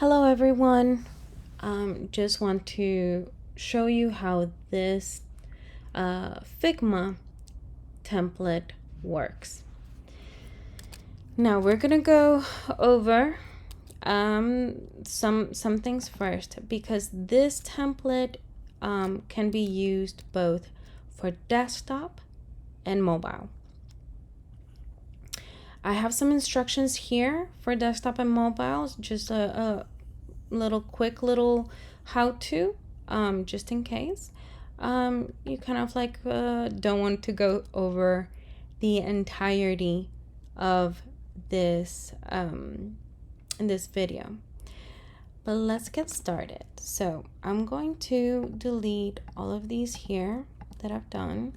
Hello everyone. Just want to show you how this Figma template works. Now we're gonna go over some things first, because this template can be used both for desktop and mobile. I have some instructions here for desktop and mobile, just a quick little how-to, just in case you kind of don't want to go over the entirety of this in this video. But let's get started. So I'm going to delete all of these here that I've done,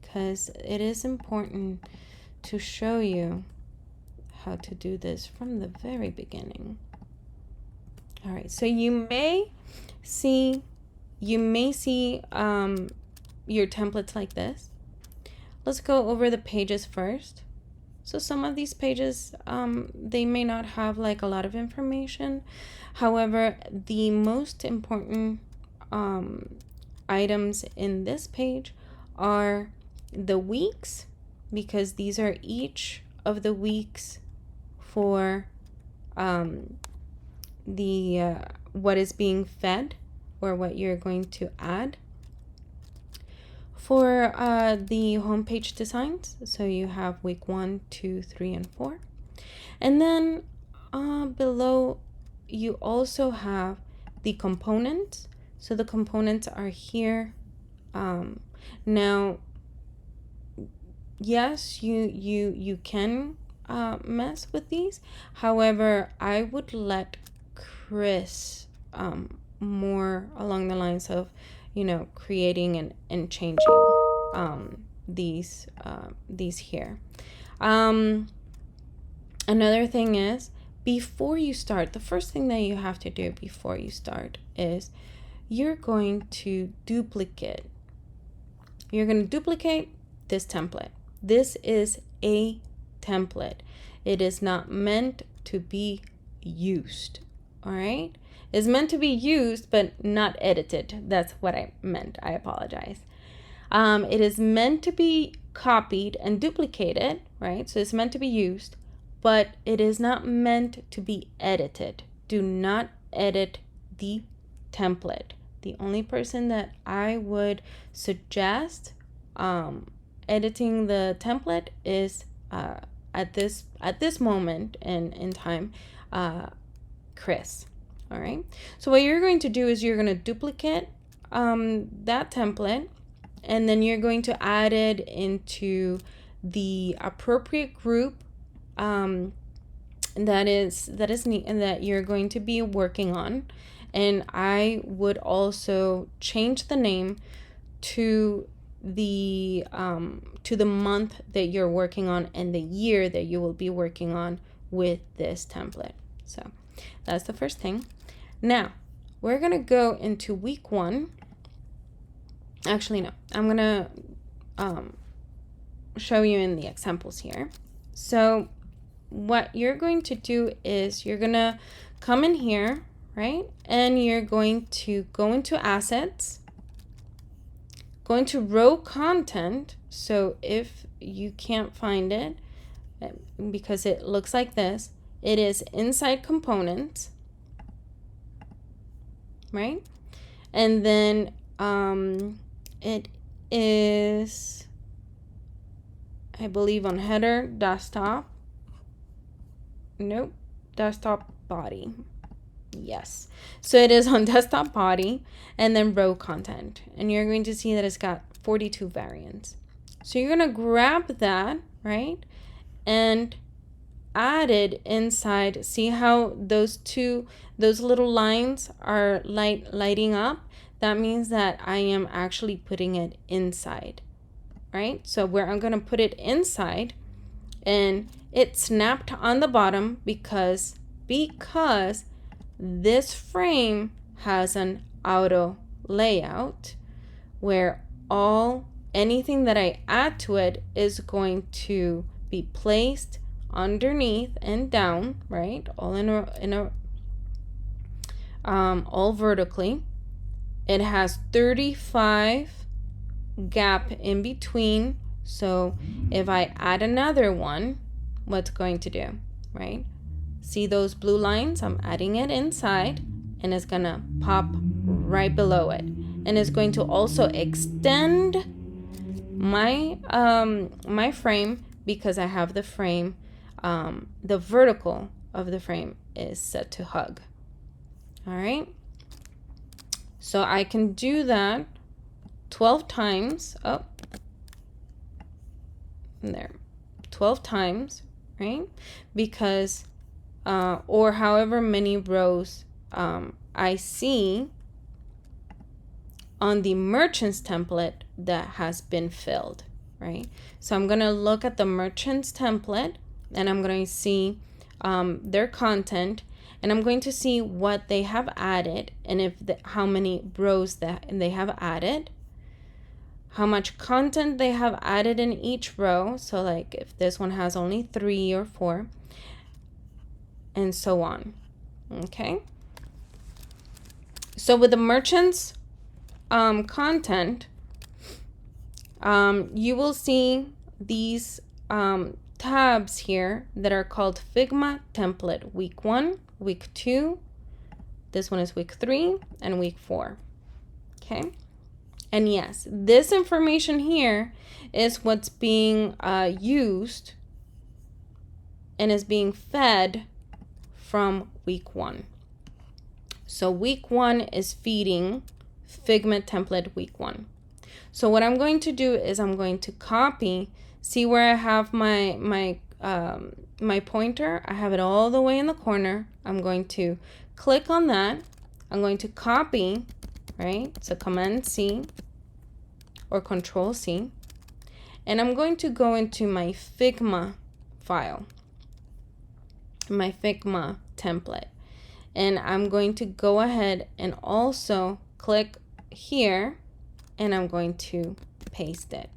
because it is important to show you how to do this from the very beginning. All right, so you may see your templates like this. Let's go over the pages first. So some of these pages, they may not have like a lot of information. However, the most important items in this page are the weeks, because these are each of the weeks for what is being fed, or what you're going to add. For the homepage designs, so you have week 1, 2, 3, and 4. And then below you also have the components. So the components are here. Now, yes, you can mess with these. However, I would let Chris more along the lines of, creating and changing these here. Another thing is, before you start, the first thing that you have to do before you start is you're going to duplicate this template. This is a template. It is not meant to be used. All right? It's meant to be used, but not edited. That's what I meant. I apologize. It is meant to be copied and duplicated, right? So it's meant to be used, but it is not meant to be edited. Do not edit the template. The only person that I would suggest editing the template is at this moment in time, Chris. All right, so what you're going to do is you're going to duplicate that template, and then you're going to add it into the appropriate group that you're going to be working on. And I would also change the name to the month that you're working on and the year that you will be working on with this template. So that's the first thing. Now we're gonna go into week 1. Actually, no, I'm gonna show you in the examples here. So what you're going to do is you're gonna come in here, right? And you're going to go into assets, go into row content. So if you can't find it, because it looks like this, it is inside components, right? And then it is, I believe, on header, desktop. Nope, desktop body. Yes, so it is on desktop body, and then row content, and you're going to see that it's got 42 variants. So you're going to grab that, right, and add it inside. See how those little lines are lighting up? That means that I am actually putting it inside, right? So where I'm going to put it inside, and it snapped on the bottom because this frame has an auto layout where anything that I add to it is going to be placed underneath and down, right? All all vertically. It has 35 gap in between. So if I add another one, what's going to do, right? See those blue lines? I'm adding it inside, and it's gonna pop right below it, and it's going to also extend my my frame, because I have the frame, the vertical of the frame is set to hug. All right, so I can do that 12 times. Oh, there, 12 times, right? Because or however many rows I see on the merchant's template that has been filled, right? So I'm going to look at the merchant's template, and I'm going to see their content, and I'm going to see what they have added, and if how many rows that they have added, how much content they have added in each row. So like if this one has only 3 or 4, and so on. Okay, so with the merchants content, you will see these tabs here that are called Figma template week 1, week 2, this one is week 3, and week 4. Okay, and yes, this information here is what's being used and is being fed from week 1. So week 1 is feeding Figma template week 1. So what I'm going to do is I'm going to copy, see where I have my pointer, I have it all the way in the corner. I'm going to click on that. I'm going to copy, right? So Command C or Control C. And I'm going to go into my Figma file, my Figma template. And I'm going to go ahead and also click here, and I'm going to paste it.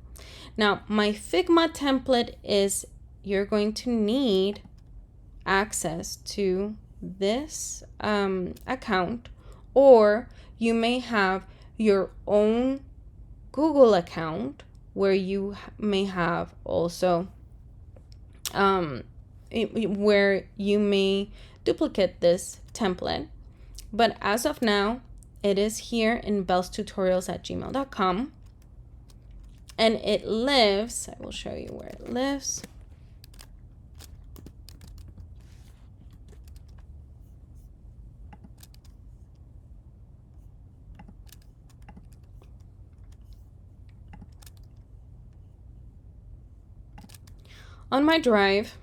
Now, my Figma template is, you're going to need access to this account, or you may have your own Google account where you may have also where you may duplicate this template. But as of now, it is here in belstutorials@gmail.com, and it lives, I will show you where it lives. On my drive,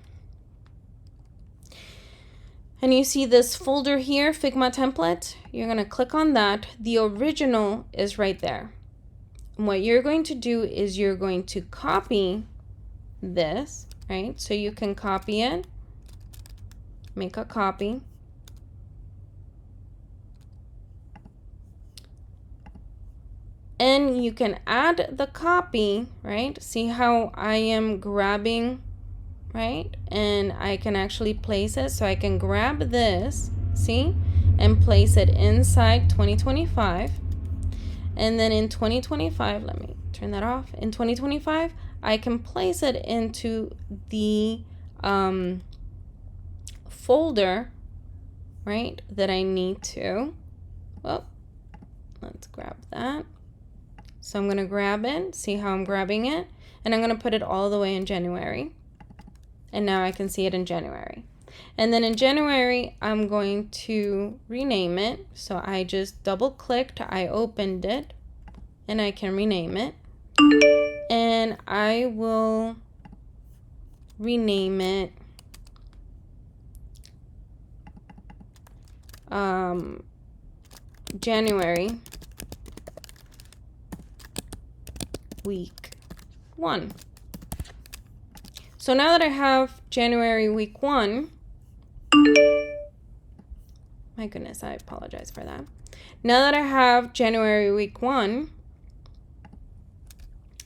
and you see this folder here, Figma template. You're going to click on that. The original is right there. And what you're going to do is you're going to copy this, right? So you can copy it, make a copy. And you can add the copy, right? See how I am grabbing, right? And I can actually place it. So I can grab this, see, and place it inside 2025. And then in 2025, let me turn that off. In 2025, I can place it into the folder, right, that I need to. Well, let's grab that. So I'm going to grab it, see how I'm grabbing it, and I'm going to put it all the way in January. And now I can see it in January. And then in January, I'm going to rename it. So I just double clicked, I opened it, and I can rename it. And I will rename it January week 1. So now that I have January week 1, my goodness, I apologize for that. Now that I have January week 1,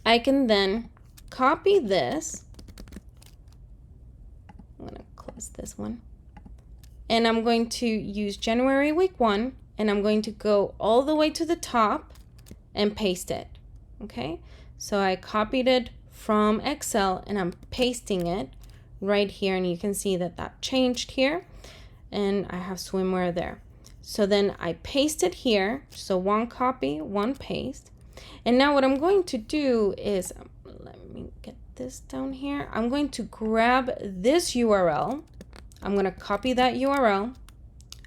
I can then copy this. I'm this one. And I'm going to use January week 1, and I'm going to go all the way to the top and paste it. Okay, so I copied it from Excel and I'm pasting it right here, and you can see that that changed here, and I have swimwear there. So then I paste it here, so one copy, one paste. And now what I'm going to do is, let me get this down here. I'm going to grab this URL. I'm going to copy that URL.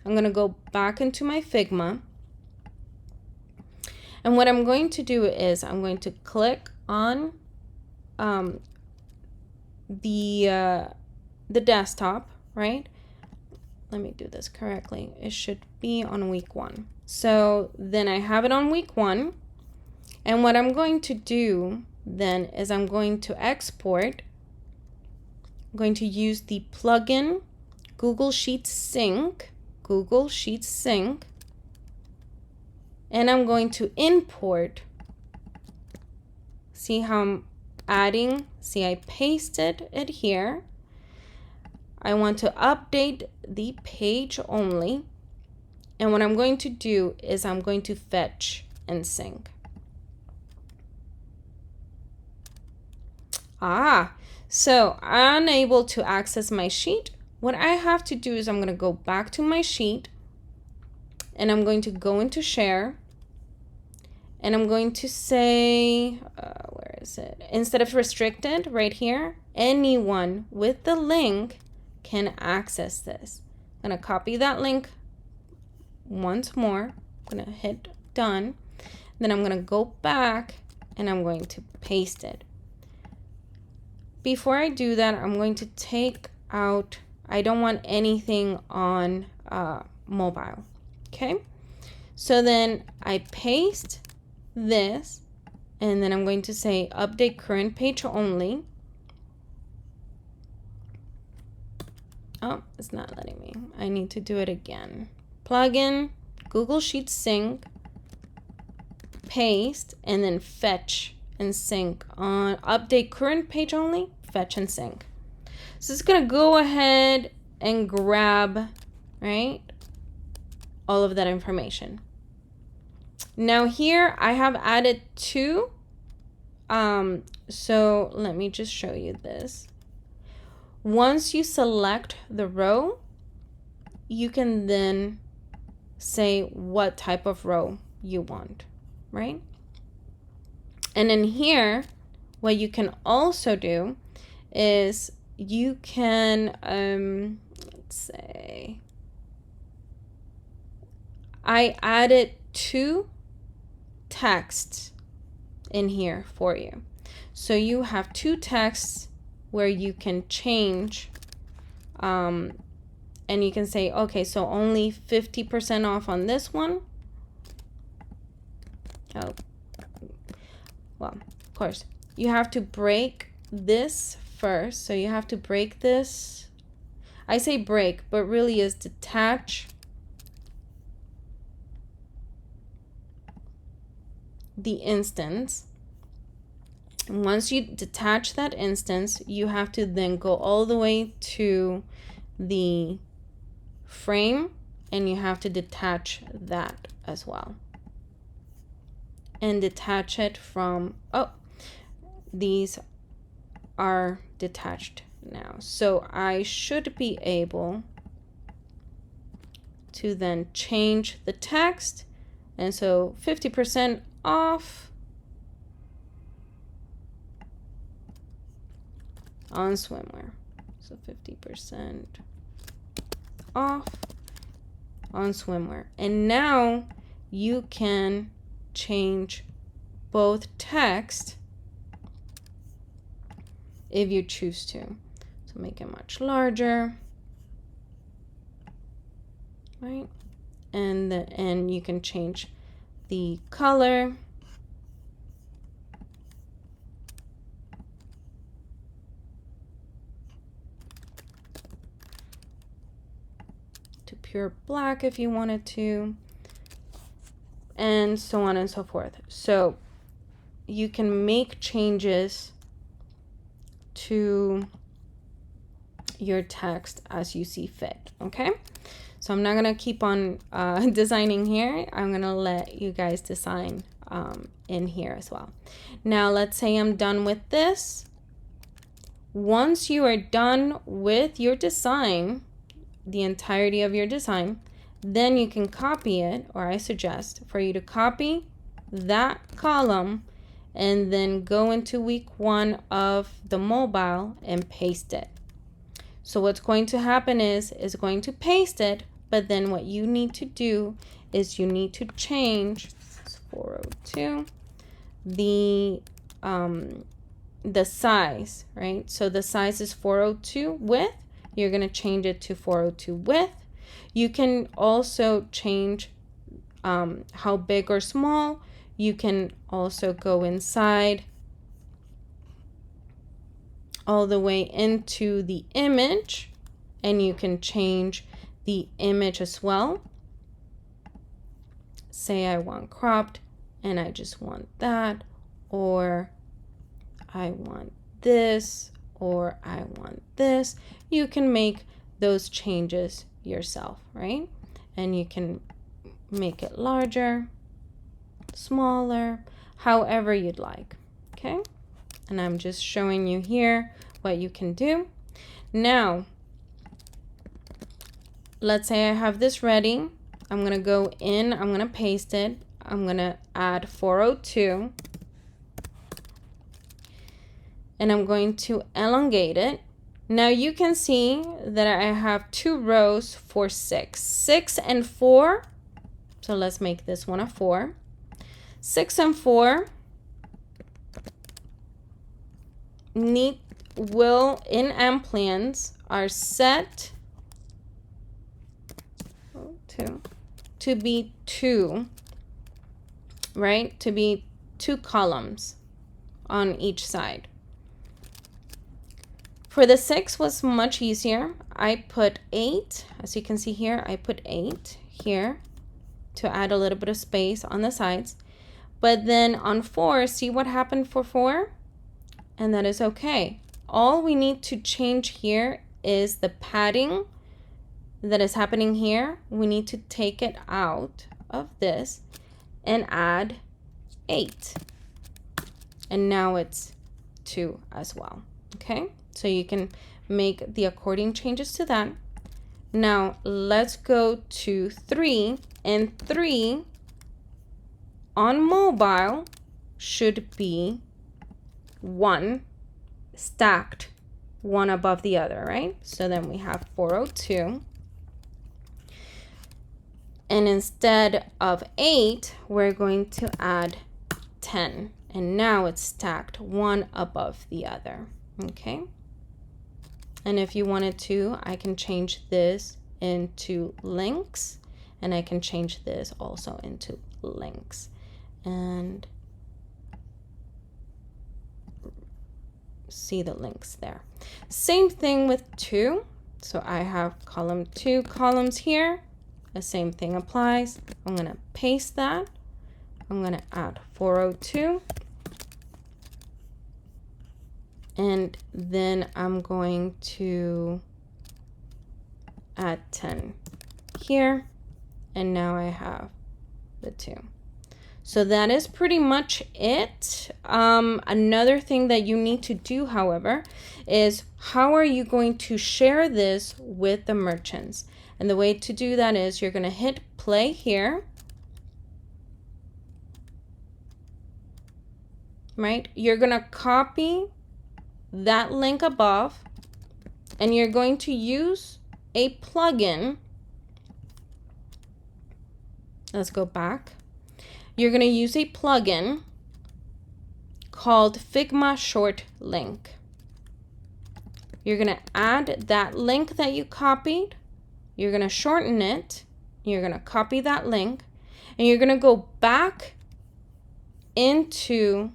I'm going to go back into my Figma. And what I'm going to do is I'm going to click on the desktop, right? Let me do this correctly. It should be on week 1. So then I have it on week 1. And what I'm going to do then is I'm going to export. I'm going to use the plugin Google Sheets Sync. And I'm going to import. See how I'm adding? See, I pasted it here. I want to update the page only. And what I'm going to do is I'm going to fetch and sync. So I'm unable to access my sheet. What I have to do is I'm going to go back to my sheet, and I'm going to go into share, and I'm going to say, where is it? Instead of restricted, right here, anyone with the link can access this. I'm going to copy that link once more. I'm going to hit done. Then I'm going to go back and I'm going to paste it. Before I do that, I'm going to take out, I don't want anything on mobile. Okay, so then I paste this, and then I'm going to say update current page only. Oh, it's not letting me. I need to do it again. Plugin, Google Sheets Sync, paste, and then fetch and sync on update current page only, fetch and sync. So it's gonna go ahead and grab, right, all of that information. Now here I have added 2. So let me just show you this. Once you select the row, you can then say what type of row you want, right? And in here, what you can also do is you can, let's say, I added 2 texts in here for you. So you have 2 texts where you can change, and you can say, okay, so only 50% off on this one. Oh, well, of course, you have to break this first. So you have to break this. I say break, but really is detach the instance. And once you detach that instance, you have to then go all the way to the frame, and you have to detach that as well. And detach it from, oh, these are detached now. So I should be able to then change the text. And so 50% off on swimwear. So 50% off on swimwear. And now you can change both text if you choose to. So make it much larger, right? And you can change the color to pure black if you wanted to, and so on and so forth. So you can make changes to your text as you see fit. Okay, so I'm not gonna keep on designing here. I'm gonna let you guys design in here as well. Now let's say I'm done with this. Once you are done with your design, the entirety of your design, then you can copy it, or I suggest for you to copy that column and then go into week 1 of the mobile and paste it. So what's going to happen is going to paste it, but then what you need to do is you need to change 402 the size, right? So the size is 402 width. You're going to change it to 402 width. You can also change how big or small. You can also go inside all the way into the image, and you can change the image as well. Say I want cropped and I just want that, or I want this, or I want this. You can make those changes yourself, right? And you can make it larger, smaller, however you'd like. Okay, and I'm just showing you here what you can do. Now let's say I have this ready. I'm gonna go in, I'm gonna paste it, I'm gonna add 402, and I'm going to elongate it. Now you can see that I have 2 rows for 6 and 4. So let's make this one a 4. 6 and 4 will in M plans are set to be 2, right? To be 2 columns on each side. For the 6 was much easier. I put 8, as you can see here, I put 8 here to add a little bit of space on the sides. But then on 4, see what happened for 4? And that is okay. All we need to change here is the padding that is happening here. We need to take it out of this and add 8. And now it's 2 as well. Okay, so you can make the according changes to that. Now let's go to 3, and 3 on mobile should be 1 stacked, one above the other, right? So then we have 402. And instead of 8, we're going to add 10. And now it's stacked one above the other. Okay. And if you wanted to, I can change this into links, and I can change this also into links. And see the links there. Same thing with 2. So I have column 2 columns here. The same thing applies. I'm going to paste that. I'm going to add 402. And then I'm going to add 10 here. And now I have the 2. So that is pretty much it. Another thing that you need to do, however, is how are you going to share this with the merchants? And the way to do that is you're going to hit play here, right? You're going to copy that link above, and you're going to use a plugin. Let's go back. You're going to use a plugin called Figma Short Link. You're going to add that link that you copied. You're going to shorten it. You're going to copy that link, and you're going to go back into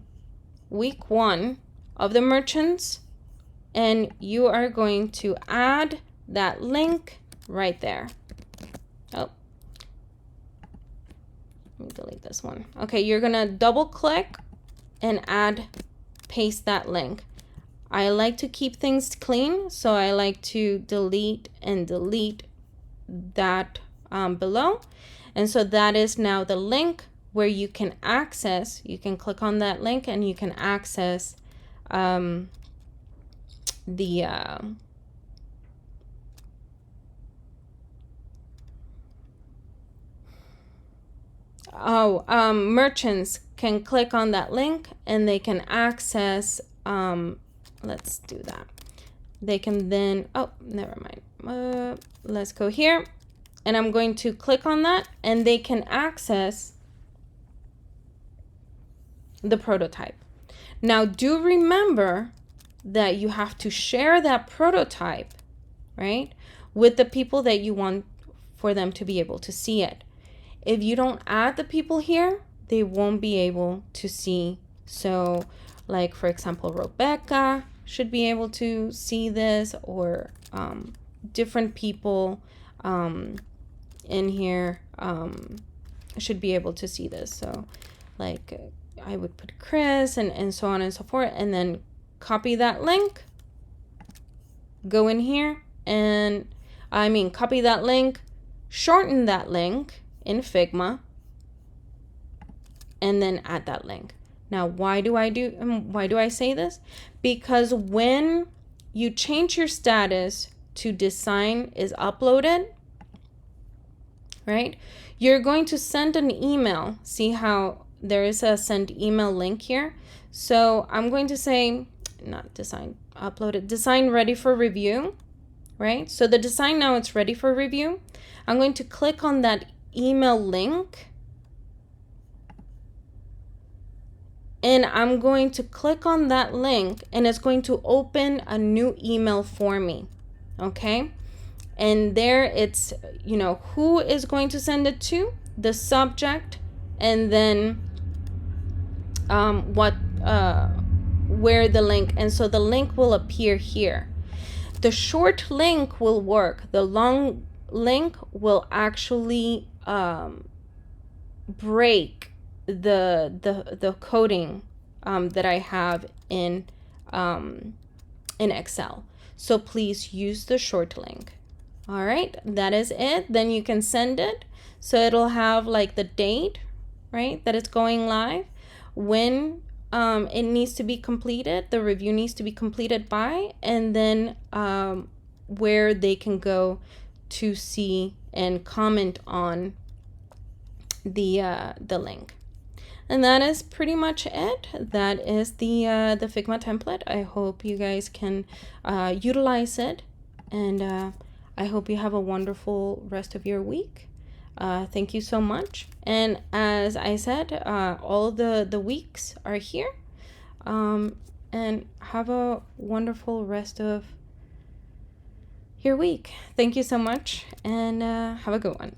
week 1 of the merchants, and you are going to add that link right there. Oh, let me delete this one. Okay, you're going to double click and paste that link. I like to keep things clean, so I like to delete that below. And so that is now the link where you can access, you can click on that link and you can access the merchants can click on that link and they can access, let's do that. They can then, oh, never mind. Let's go here and I'm going to click on that and they can access the prototype. Now do remember that you have to share that prototype, right, with the people that you want for them to be able to see it. If you don't add the people here, they won't be able to see. So like, for example, Rebecca should be able to see this, or different people in here should be able to see this. So like I would put Chris and so on and so forth, and then copy that link, go in here and copy that link, shorten that link in Figma, and then add that link. Now, why do I say this? Because when you change your status to design is uploaded, right, you're going to send an email. See how there is a send email link here? So I'm going to say, not design uploaded, design ready for review, right? So the design now, it's ready for review. I'm going to click on that email link and I'm going to click on that link and it's going to open a new email for me. Okay, and there it's, you know, who is going to send it to, the subject, and then where the link, and so the link will appear here. The short link will work. The long link will actually break the coding that I have in Excel. So please use the short link. All right, that is it. Then you can send it. So it'll have like the date, right, that it's going live, when it needs to be completed, the review needs to be completed by, and then where they can go to see and comment on the link. And that is pretty much it. That is the Figma template. I hope you guys can utilize it, and I hope you have a wonderful rest of your week. Thank you so much. And as I said, all the weeks are here. And have a wonderful rest of your week. Thank you so much, and have a good one.